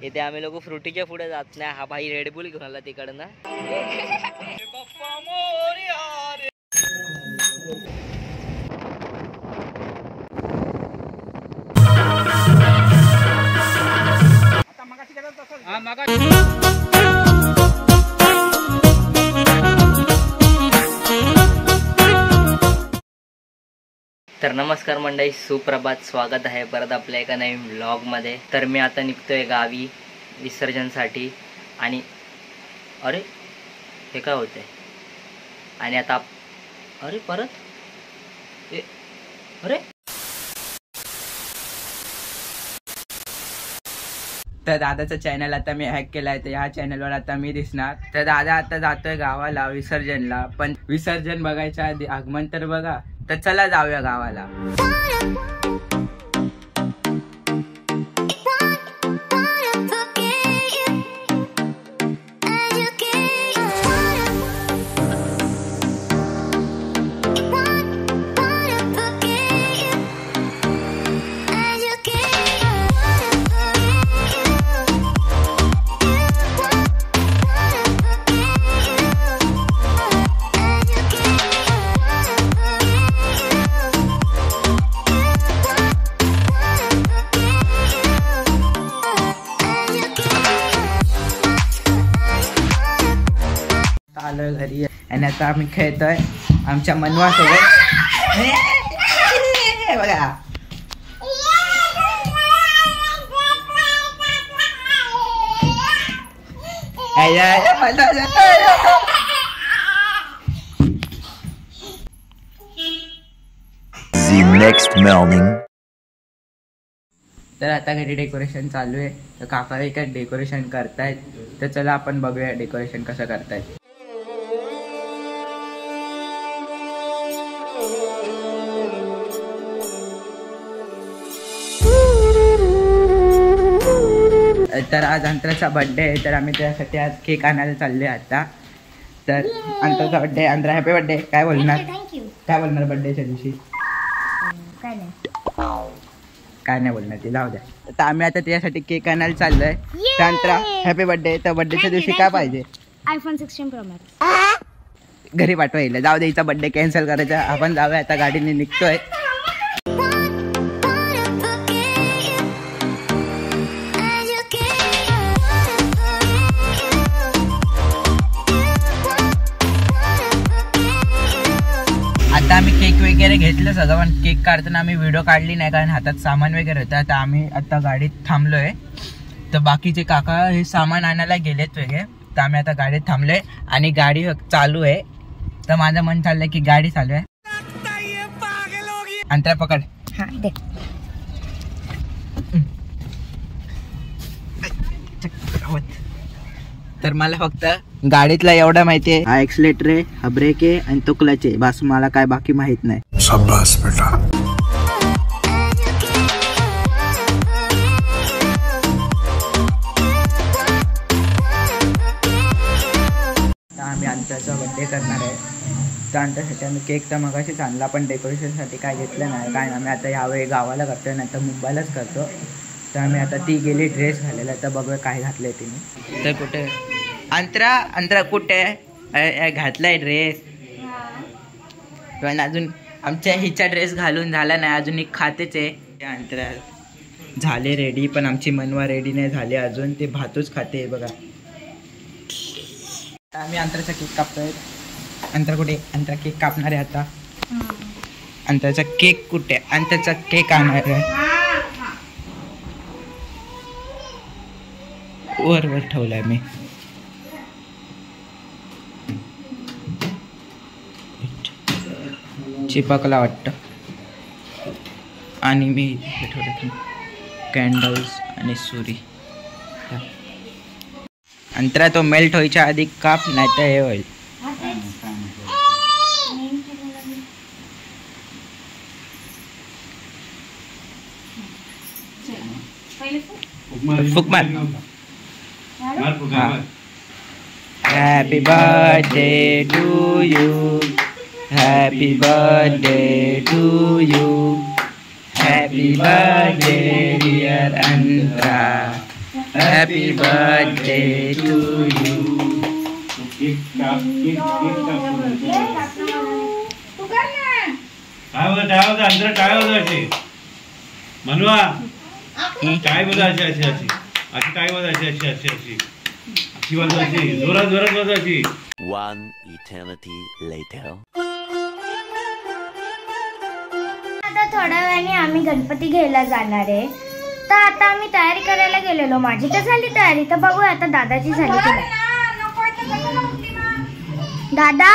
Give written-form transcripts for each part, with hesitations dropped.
इथे आम्ही लोक फ्रुटीच्या पुढे जात नाही. हा भाई रेडबुल घेऊन आला तिकडनं. तर नमस्कार मंडळी, सुप्रभात. स्वागत आहे परत आपल्या एका नवीन व्लॉगमध्ये. तर मी आता निघतोय गावी विसर्जनसाठी. आणि अरे हे काय होतंय? आणि आता अरे परत अरे तर दादाचा चॅनल आता मी हॅक केलाय, तर ह्या चॅनलवर आता मी दिसणार. तर दादा आता जातोय गावाला विसर्जनला. पण विसर्जन बघायच्या आधी आगमन तर बघा. तर चला जाऊया गावाला. आलोय घरी आणि आता आम्ही खेळतोय आमच्या मनवासोबत. बघा नेक्स्ट मॉर्निंग. तर आता घरी डेकोरेशन चालू आहे. तर काका एका डेकोरेशन करतायत. तर चला आपण बघूया डेकोरेशन कसं करतायत. तर आज अंतराचा बर्थडे आहे, तर आम्ही त्यासाठी आज केक आणायला चाललोय आता. तर अंतराचा बर्थडे. अंतरा हॅपी बर्थडे. काय बोलणार? काय बोलणार बर्थडेच्या दिवशी? काय नाही बोलणार ती, जाऊ द्या. तर आम्ही आता त्यासाठी केक आणायला चाललोय. तर अंतरा हॅपी बर्थडे. तर बर्थडेच्या दिवशी काय पाहिजे? iPhone 16 Pro Max. घरी पाठवायला जाऊ दे. हिचा बर्थडे कॅन्सल करायचा. आपण जाऊया आता, गाडीने निघतोय. आता आम्ही केक वगैरे घेतलं सगळं, पण केक काढताना आम्ही व्हिडिओ काढली नाही कारण हातात सामान वगैरे होतं. तर आम्ही आता गाडीत थांबलोय. तर बाकीचे काका हे सामान आणायला गेलेत वगैरे. तर आम्ही आता गाडीत थांबलोय आणि गाडी चालू आहे. तर माझं मन चाललंय की गाडी चालू आहे. अंतरा पकड. तर मला फक्त गाडीतला एवढं माहितीये, हा एक्सलेटर आहे, हा ब्रेक आहे आणि तो क्लच आहे. बस मला काय बाकी माहित नाही. शाबाश बेटा. आम्ही अंतराचा बर्थडे करणार आहे. तर अंतरासाठी आम्ही केक तर मगाशीच आणला, पण डेकोरेशनसाठी काय घेतलं नाही. कारण आम्ही आता यावेळी गावाला करतोय, नाही तर मुंबईलाच करतो. तर आम्ही आता ती गेली ड्रेस घालायला. तर बघूया काय घातलंय तिने. तर कुठे अंतरा कुठे घातलाय ड्रेस? पण अजून आमच्या हिचा ड्रेस घालून झाला नाही. अजून एक खातेच आहे. अंतरा झाले रेडी, पण आमची मनवा रेडी नाही झाली अजून. ते भातूच खाते बघा. आम्ही अंतराचा केक कापतोय. अंतरा कुठे? अंतरा केक कापणार आहे आता. अंतराचा केक कुठे? अंतराचा केक आणणार आहे. वर ठेवलाय मी. चिपकला वाटतं. आणि मी ठेवलं कॅन्डल्स आणि सुरी. अंतरा तो मेल्ट व्हायच्या आधी काप, नाही तर हे होईल. फुक मार. Happy birthday to you. Happy birthday to you. Happy birthday dear Antara. Happy birthday to you. काय वाजायचे मनवा काय वाजायची अशी अशी अशी काय वाजायची अशी अशी अशी अशी वाजायची जोरात जोरात वाजायची. One eternity later. आता थोड्या वेळाने आम्ही गणपती घ्यायला जाणार आहे. तर आता आम्ही तयारी करायला गेलेलो. माझी तर झाली तयारी. तर बघू आता दादाची झाली की नाही. दादा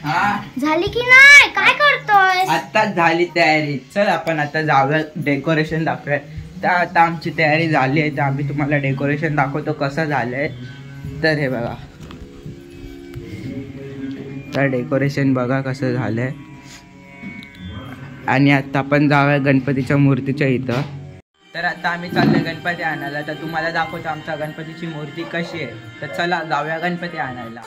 हा झाली की नाही? काय करतोय? आत्ताच झाली तयारी. चल आपण आता जाऊया डेकोरेशन दाखवूया. तर आता आमची तयारी झाली आहे. तर आम्ही तुम्हाला डेकोरेशन दाखवतो कसं झालंय. तर हे बघा. तर डेकोरेशन बघा कसं झालंय. आणि आता आपण जाऊया गणपतीच्या मूर्तीच्या इथं. तर आता आम्ही चाललोय गणपती आणायला. तर तुम्हाला दाखवतो आमच्या गणपतीची मूर्ती कशी आहे. तर चला जाऊया गणपती आणायला.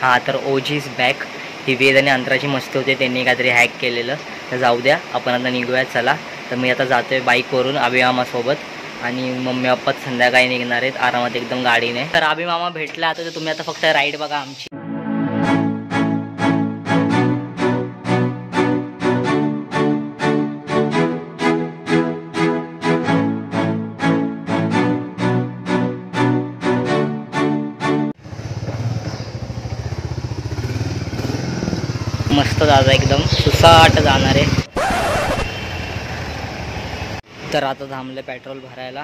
हा तर ओजी इज बॅक. ही वेद आणि अंतराची मस्ती होते. त्यांनी काहीतरी हॅक केलेलं. तर जाऊ द्या आपण आता निघूया. चला तर मी आता जातोय बाईकवरून अभिमामासोबत. आणि मम्मी पप्पा संध्याकाळी निघणार आहेत आरामात एकदम गाडीने. तर अभिमामा भेटला आता. तर तुम्ही आता फक्त राईड बघा आमची. मस्त दादा एकदम सुसाट जाणार आहे. तर आता थांबले पेट्रोल भरायला.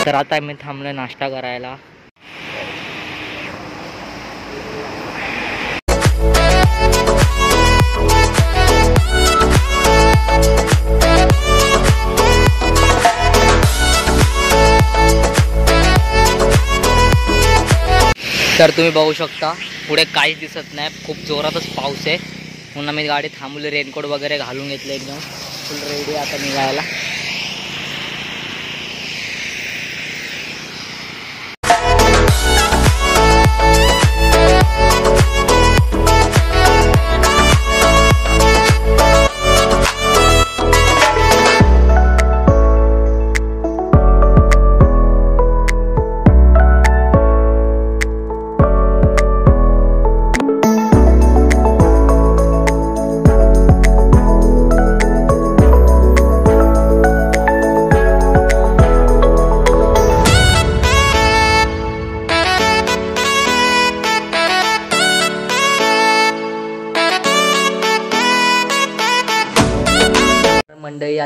तर आता मी थांबलो नाश्ता करायला. तर तुम्ही बघू शकता पुढे काहीच दिसत नाही. खूप जोरातच पाऊस आहे. म्हणून आम्ही गाडी थांबवली. रेनकोट वगैरे घालून घेतले. एकदम फुल रेडी आता निघायला.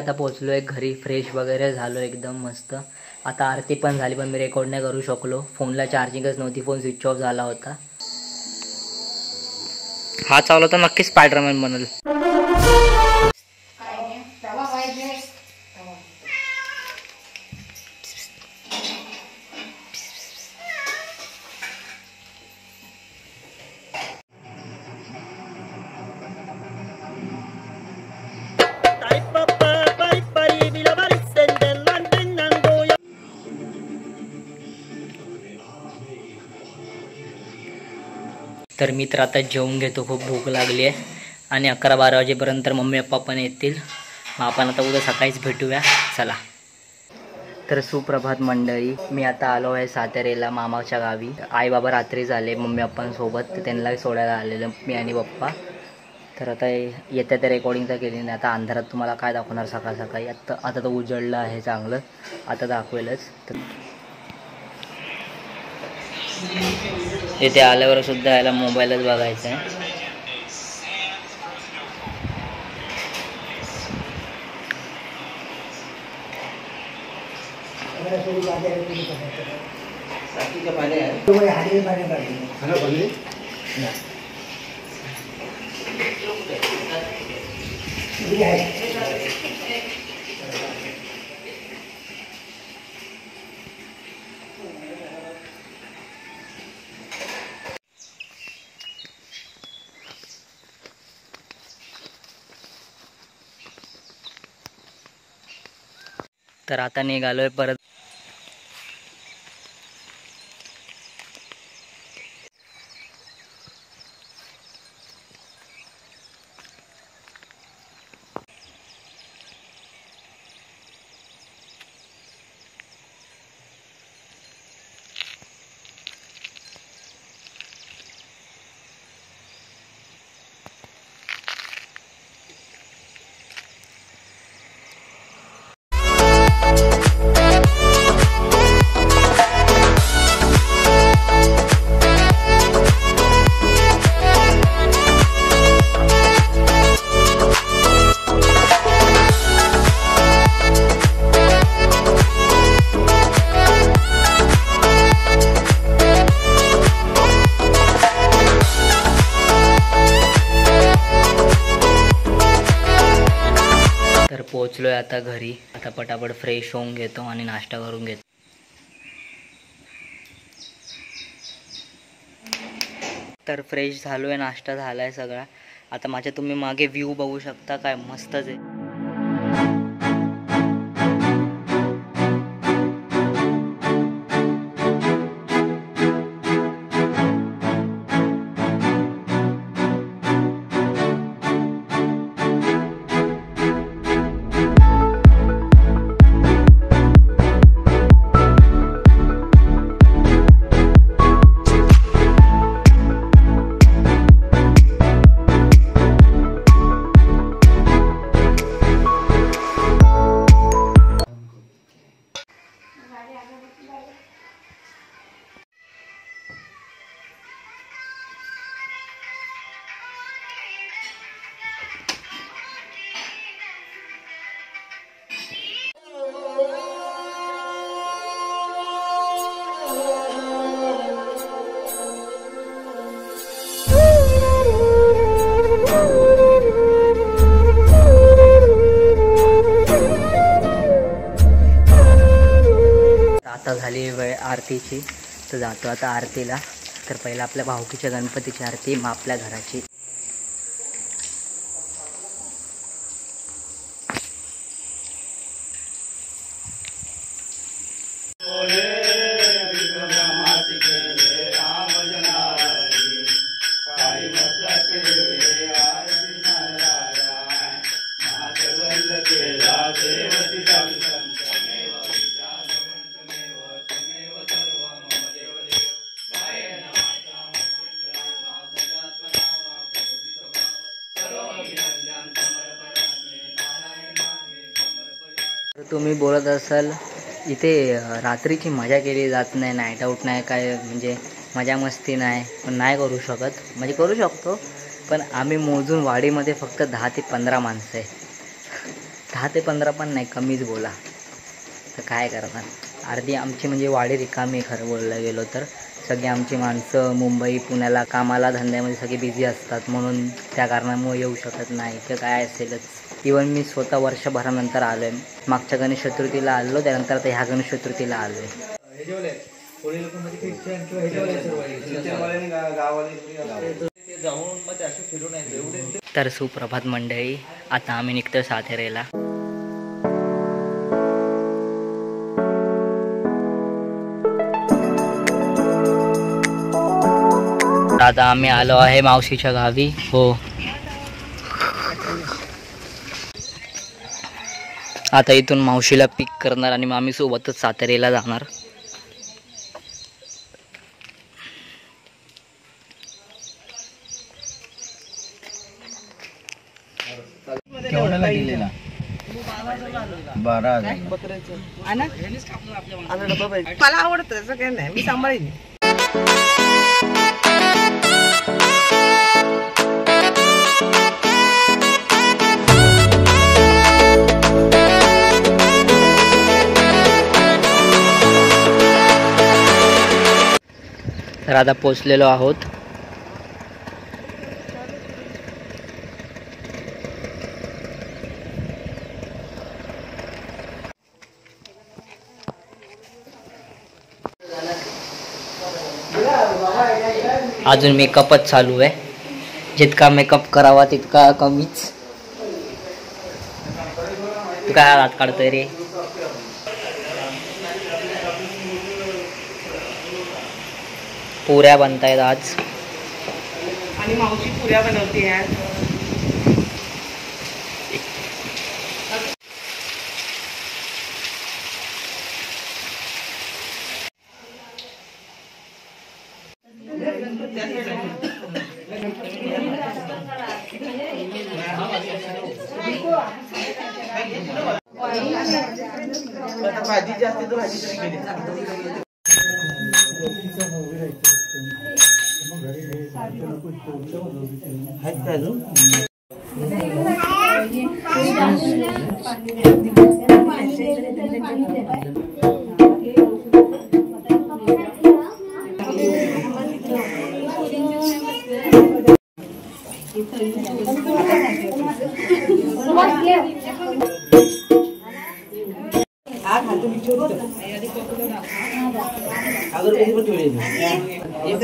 आता पोचलो आहे घरी, फ्रेश वगैरे झालो एकदम मस्त. आता आरती पण झाली, पण मी रेकॉर्ड नाही करू शकलो, फोनला चार्जिंगच नव्हती, फोन स्विच ऑफ झाला होता. हा चावला तर नक्कीच स्पायडरमॅन बनल. तर मी तर आता जेवून घेतो, खूप भूक लागली आहे. आणि 11-12 वाजेपर्यंत मम्मी पप्पा पण येतील. मग आपण आता उद्या सकाळीच भेटूया. चला. तर सुप्रभात मंडळी, मी आता आलो आहे सातारेला मामाच्या गावी. आई बाबा रात्री झाले मम्मी पप्पांसोबत, त्यांना सोडायला आलेलं मी आणि पप्पा. तर आता येत्या त्या रेकॉर्डिंग तर केली नाही. आता अंधारात तुम्हाला काय दाखवणार सकाळ सकाळी. आता तर उजळलं आहे चांगलं, आता दाखवेलच. तर इथे आल्यावर सुद्धा याला मोबाईलच बघायचा आहे. तर आता निघालोय परत. पोचलोय आता घरी. आता पटापट फ्रेश होऊन घेतो आणि नाश्ता करून घेतो. तर फ्रेश झालोय, नाश्ता झालाय सगळा. आता माझ्या तुम्ही मागे व्ह्यू बघू शकता, काय मस्तच आहे. आता झाली वेळ आरतीची, तर जातो आता आरतीला. तर पहिला आपल्या भाऊकीच्या गणपतीची आरती, मग आपल्या घराची. तुम्ही बोलत असाल इथे रात्रीची मजा केली जात नाही, नाईट आऊट नाही, काय म्हणजे मजा मस्ती नाही, पण नाही करू शकत. म्हणजे करू शकतो, पण आम्ही मोजून वाडीमध्ये फक्त 10 ते 15 माणसं आहे. 10 ते 15 पण नाही, कमीच बोला. तर काय करणार, अर्धी आमची म्हणजे वाडी रिकामी खरं बोलायला गेलो तर. सगळी आमची माणसं मुंबई पुण्याला कामाला धंद्यामध्ये सगळे बिझी असतात, म्हणून त्या कारणामुळे येऊ शकत नाही. तर काय असेलच. इवन मी स्वतः वर्षभरानंतर आलो आहे. मागच्या गणेश चतुर्थीला आलो, त्यानंतर आता ह्या गणेश चतुर्थीला आलो आहे. तर सुप्रभात मंडळी, आता आम्ही निघतो सातेरेला. आता आम्ही आलो आहे मावशीच्या गावी. हो, आता इथून मावशीला पिक करणार आणि आम्ही सोबतच सातारेला जाणार. केवढ्याला दिलेला? 12,000. मला आवडतं त्याचं काही नाही, मी सांभाळीन. तर आता पोचलेलो आहोत. अजून मेकअपच चालू आहे. जितका मेकअप करावा तितका कमीच. तू काय हात काढतोय रे? पुऱ्या बनतायत आज. आणि मावशी पुऱ्या बनवते आज. भाजी जास्त तर भाजी तरी केली.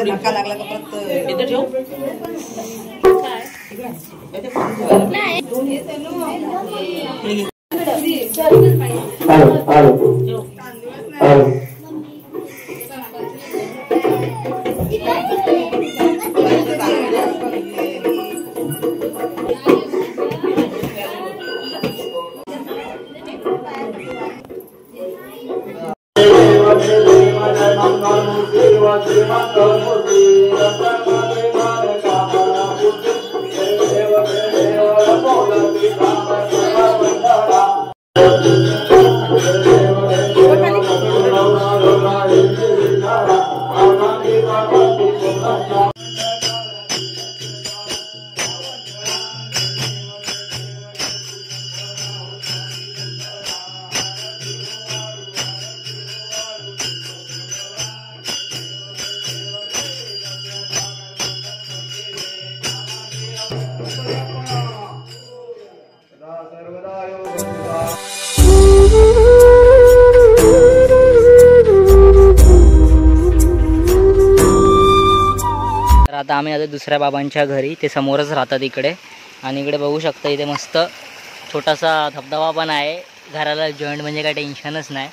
धक्का लागला का परत ठेव. आता आम्ही आता दुसऱ्या बाबांच्या घरी, ते समोरच राहतात इकडे. आणि इकडे बघू शकता, इथे मस्त छोटासा धबधबा पण आहे. घराला जॉईंट म्हणजे काही टेन्शनच नाही.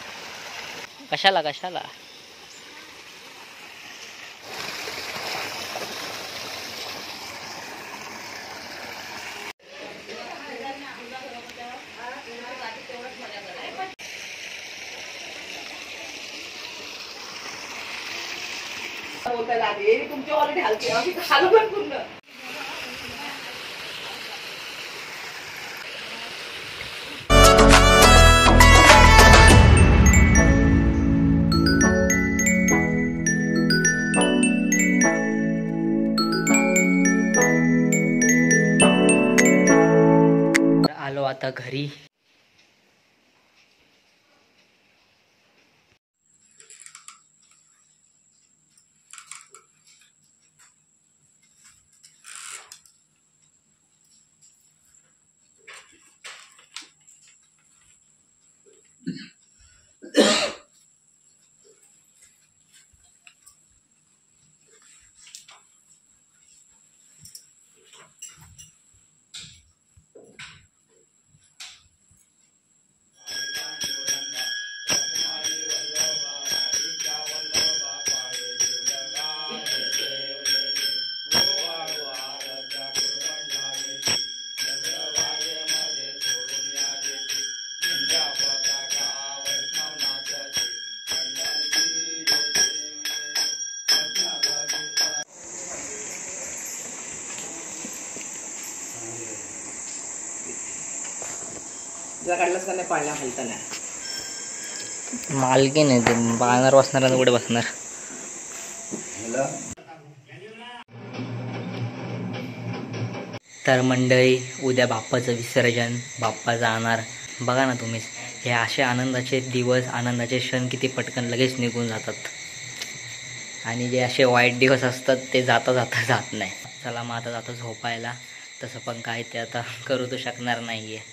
कशाला कशाला तुमच्या ऑलरेडी हलके हालू पण पूर्ण. आलो आता घरी. तुला काढलास का नाही पाळण्या खालताना? मालकी नाही ते पाळणार बसणार कुठे बसणार. तर मंडळी उद्या बाप्पाचं विसर्जन, बाप्पा जाणार. बघा ना तुम्हीच, हे असे आनंदाचे दिवस, आनंदाचे क्षण किती पटकन लगेच निघून जातात. आणि जे असे वाईट दिवस असतात ते जाता जाता जात नाही. चला मग आता जातो झोपायला. तसं पण काय ते आता करू तर शकणार नाही आहे.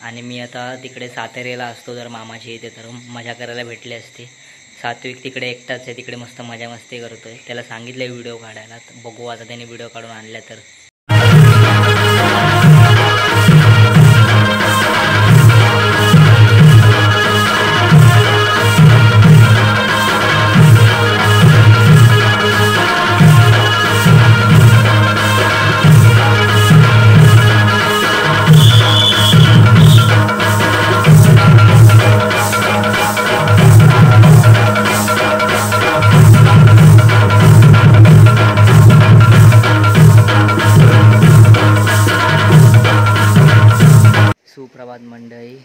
आणि मी आता तिकडे साताऱ्याला असतो, जर मामाची इथे तर मजा करायला भेटली असती. सात्विक तिकडे एकटाच आहे, तिकडे मस्त मजा मस्ती करतोय. त्याला सांगितलं व्हिडिओ काढायला, तर बघू आता त्याने व्हिडिओ काढून आणल्या तर. सुप्रभात मंडळी.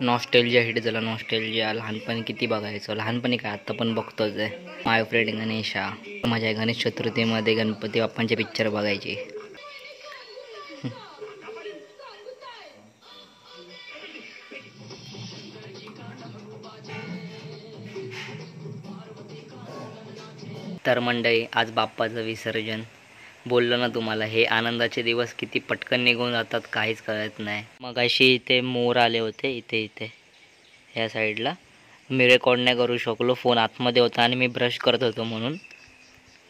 नॉस्टेल्जिया हिट झाला. नॉस्टेल्जिया लहानपणी किती बघायचो. लहानपणी काय आता पण बघतोच आहे. माय फ्रेंड गणेशा. माझ्या गणेश चतुर्थीमध्ये गणपती बाप्पांचे पिक्चर बघायचे. तर मंडळी आज बाप्पाचं विसर्जन. बोललो ना तुम्हाला, हे आनंदाचे दिवस किती पटकन निघून जातात काहीच कळत नाही. मगाशी इथे मोर आले होते, इथे ह्या साईडला. मी रेकॉर्ड नाही करू शकलो, फोन आतमध्ये होता आणि मी ब्रश करत होतो म्हणून.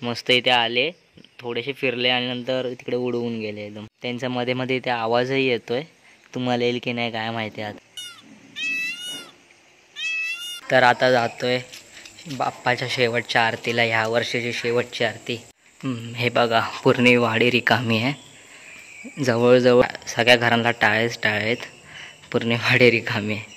मस्त इथे आले, थोडेसे फिरले आणि नंतर तिकडे उडवून गेले एकदम. त्यांचा मध्ये मध्ये इथे आवाजही येतोय, तुम्हाला येईल की नाही काय माहिती आहे. तर आता जातोय बाप्पाच्या शेवटच्या आरतीला, ह्या वर्षीची शेवटची आरती. हे बघा पूर्ण वाडी रिकामी आहे. जवळजवळ सगळ्या घरांना टाळेच आहेत. पूर्ण वाडी रिकामी आहे.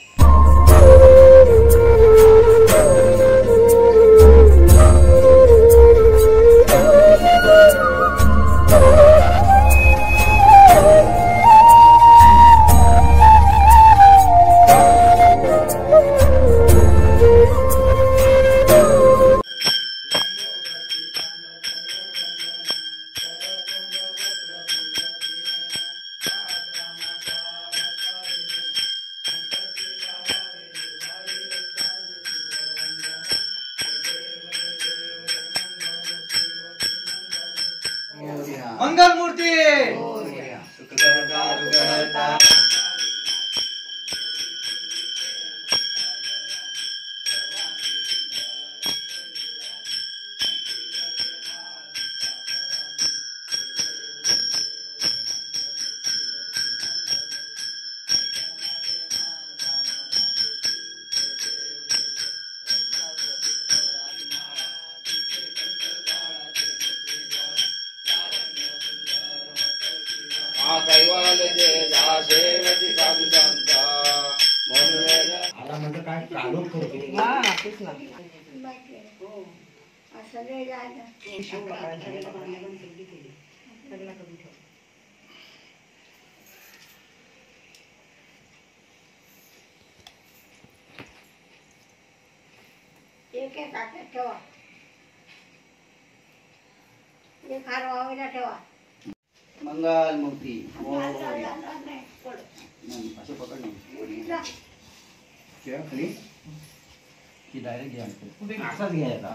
मंगल मूर्ती. मंगल मूर्ती. असं पकड डायरेक्ट घ्या, असाच घ्यायचा.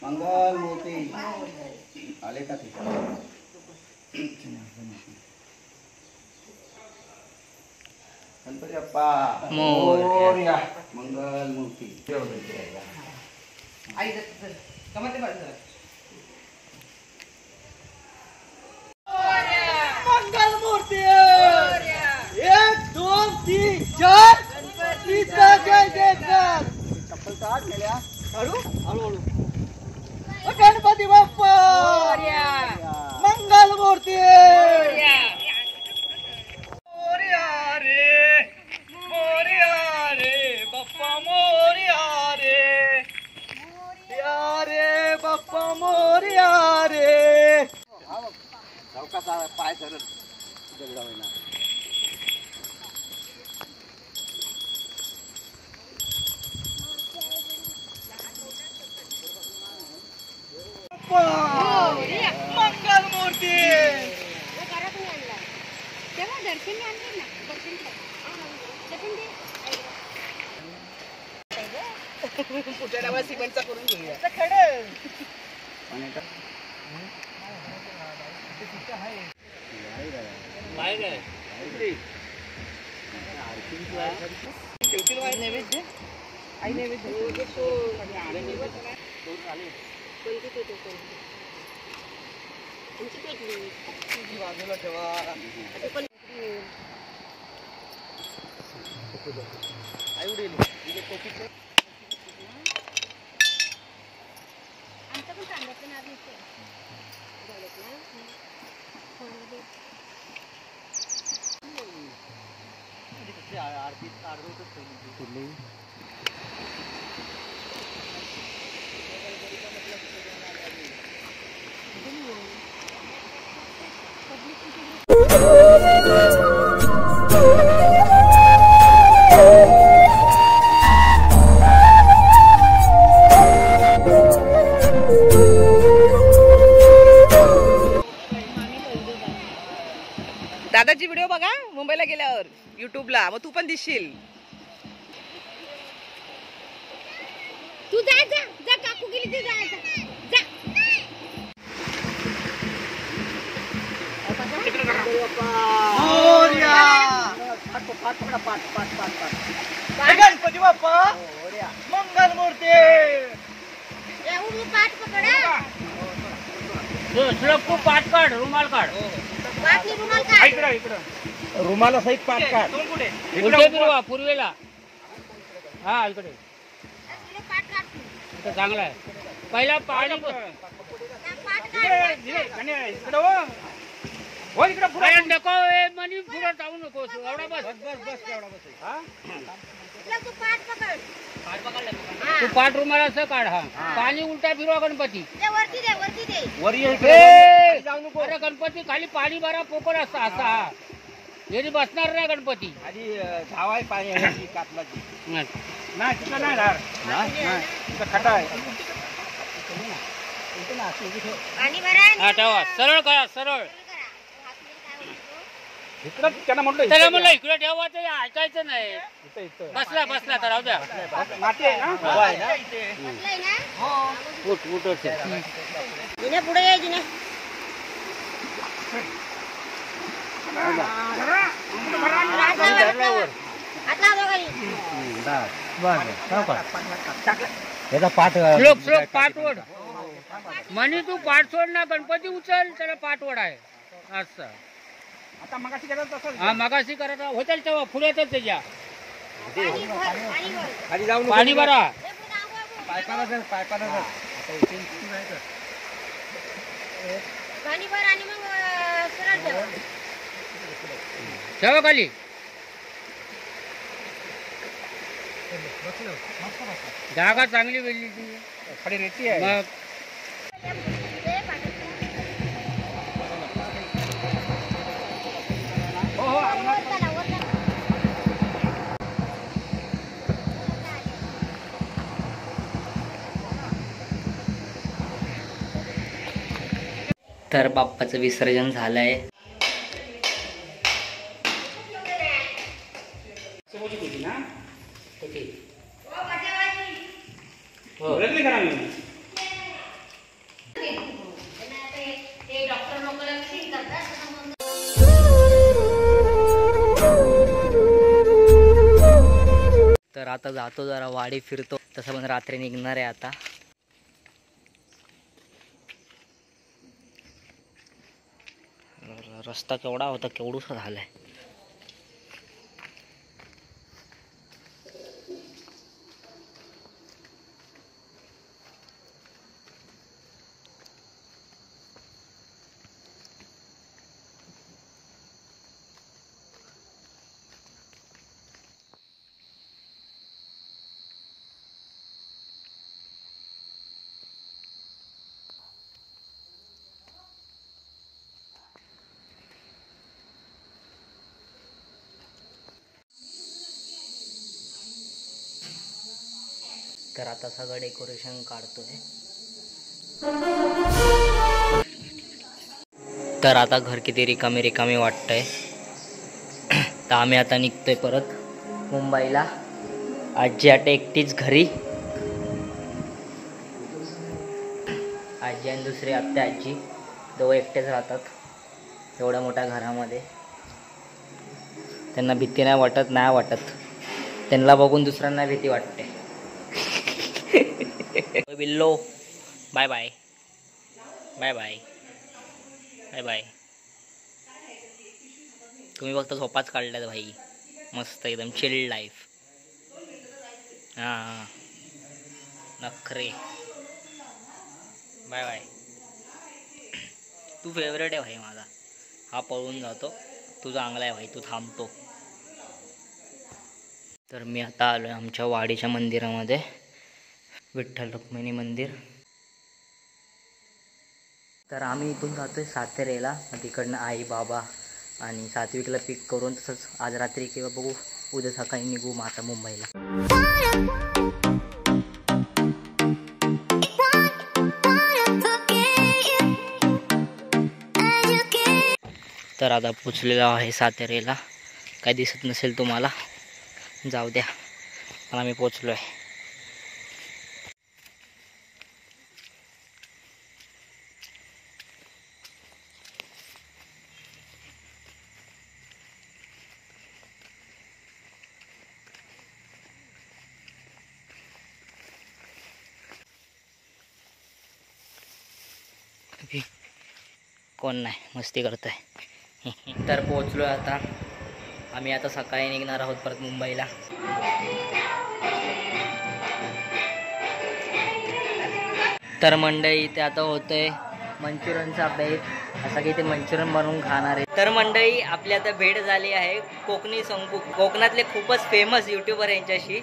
मंगल मूर्ती आले का ते. गणपती बाप्पा मोरया. मंगल मूर्ती. आई कमते बाजूला. मंगल मूर्ती. 1 2 3 4 गणपतीचा जय जयकार. चप्पल काढ केल्या. हळू हळू. गणपती बाप्पा मंगल मूर्ती. बाप्पा मोरया रे, या रे बाप्पा मोरया रे. पाय सरळ दगडा होईना. मंगल मूर्ती. तेव्हा दर्शन आणले ना, पुढच्या डावा सिमेंटचा करून घेऊया. नैवेद्य आई नैवेद्य बाजूला ठेवा. आई उडेल आमचं पण सांगायचं ना आरती अर्धवटच दादाची व्हिडिओ बघा मुंबईला गेल्यावर युट्यूबला, मग तू पण दिसशील. तू जा जा जा, काकू गेली ते जा जा. गणपती बाप्पा मंगल मूर्ती. पाठ पकडा, पाठ काढ, रुमाल काढ. पाठ रुमाल काढ. इकडं रुमाला सहित पाठ काढ. पूर्वेला. हा इकडे पाठ काढ. चांगला आहे. पहिला पाणी पाठ काढ. नको मनी पुढे जाऊ नको. एवढा बस तू पाठ पकड. तू पाठ रुमाल असं काढ. हा पाणी उलटा फिरवा गणपती. वरती दे, वरती दे. अरे गणपती खाली पाणी भरा पोकळ असता असा. येरी बसणार नाही गणपती. आधी धावाय पाणी कातलाची नाही तिथं नाही राहणार. खटा आहे. पाणी भरा. हा ठेवा. सरळ करा, सरळ. इकडं त्यांना म्हटलं त्याला म्हणलं इकडे ठेवा, ते ऐकायचं नाही. बसला बसला तर राहू द्या. माती आहे ना. बसलाय ना. उठ उठ उठ. जिने पुढे ये जिने. आता बघा याचा पाठ श्लोक श्लोक पाठ ओढ. म्हणी तू पाठ सोड ना, गणपती उचल, त्याला पाठ ओढ आहे असं. आता मगाशी करत तसंच. हा मगाशी करत होtel तेव्हा पुढे तर त्याच्या खाली जाऊन पाणी भरा. पायपाला जर पाणी भर आणि मग सरळ ठेव. ठेवा खाली. जागा चांगली वेळली ती. खाली रेती आहे. मग तर बाप्पाचं विसर्जन झालंय. तर आता जातो जरा वाडी फिरतो. तसं पण रात्री निघणार आहे आता. रस्ता केवढा होता, केवढूसा झालाय. तर आता सगळं डेकोरेशन काढतोय. तर आता घर किती रिकामी रिकामी वाटतंय. तर आम्ही आता निघतोय परत मुंबईला. आजी आता एकटीच घरी. आजी आणि दुसरी आत्या आजी दोघं एकटेच राहतात एवढ्या मोठ्या घरामध्ये. त्यांना भीती नाही वाटत. त्यांना बघून दुसऱ्यांना भीती वाटते. Billo bye bye bye bye bye bye. तुम्ही फक्त झोपाच काढल्यात भाई. मस्त एकदम चिल्ड लाईफ. हां नखरे. Bye bye. तू फेवरेट आहे भाई माझा. हा पळून जातो. तू चांगला आहे भाई. तू थांबतो. तर मी आता आलो आहे आमच्या वाडीच्या मंदिरामध्ये. विठ्ठल रुक्मिणी मंदिर. तर आम्ही इथून जातोय सातेरेला. तिकडनं आई बाबा आणि सात्विकला पिक करून तसंच आज रात्री किंवा बघू उद्या सकाळी निघू मग आता मुंबईला. तर आता पोचलेलो आहे सातेरेला. काय दिसत नसेल तुम्हाला, जाऊ द्या. पण आम्ही पोचलो आहे. कोण नाही, मस्ती करतोय. तर पोचलो आता आम्ही. आता सकाळी निघणार आहोत परत मुंबईला. तर मंडळी इथे आता होतंय मंचुरियनचा बेत. असं की ते मंचुरियन बनवून खाणार आहे. तर मंडळी आपली आता भेट झाली आहे कोकणी संकू, कोकणातले खूपच फेमस यूट्यूबर यांच्याशी.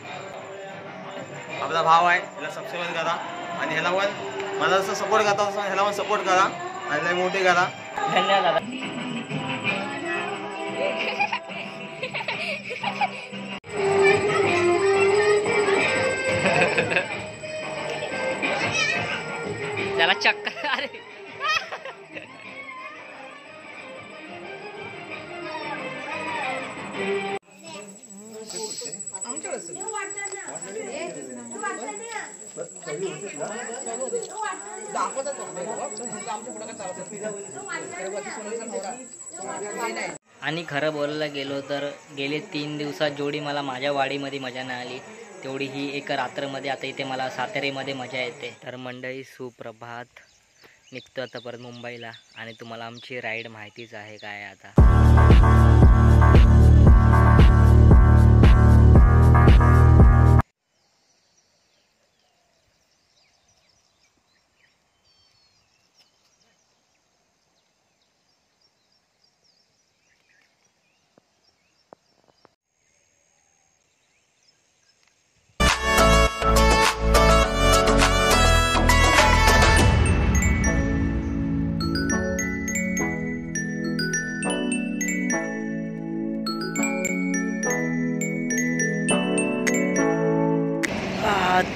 आपला भाव आहे, ह्याला सबस्क्राईब करा आणि ह्याला पण मला जसं सपोर्ट करता तसं ह्याला पण सपोर्ट करा आणि लय मोठी करा. धन्यवाद. त्याला चक्कर. अरे आणि खरं बोलायला गेलो तर गेले 3 दिवसात जेवढी मला माझ्या वाडीमध्ये मजा नाही आली तेवढी ही एक रात्रमध्ये आता इथे मला सातारेमध्ये मजा येते. तर मंडळी सुप्रभात. निघतो आता परत मुंबईला आणि तुम्हाला आमची राईड माहितीच आहे काय आता.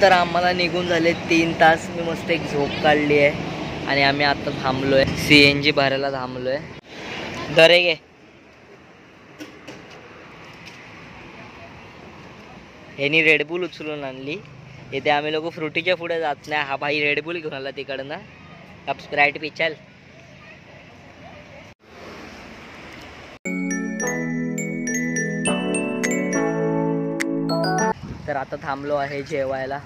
तर आम्हाला निघून झाले 3 तास. मी मस्त एक झोप काढली आहे आणि आम्ही आता थांबलोय CNG भरायला थांबलोय. दरे गे ह्यानी रेडबुल उचलून आणली. इथे आम्ही लोक फ्रुटीच्या पुढे जात नाही. हा भाई रेडबुल घेऊन आला तिकडनं. कप स्प्राईट पिचाल. तर आता थांबलो आहे जेवायला.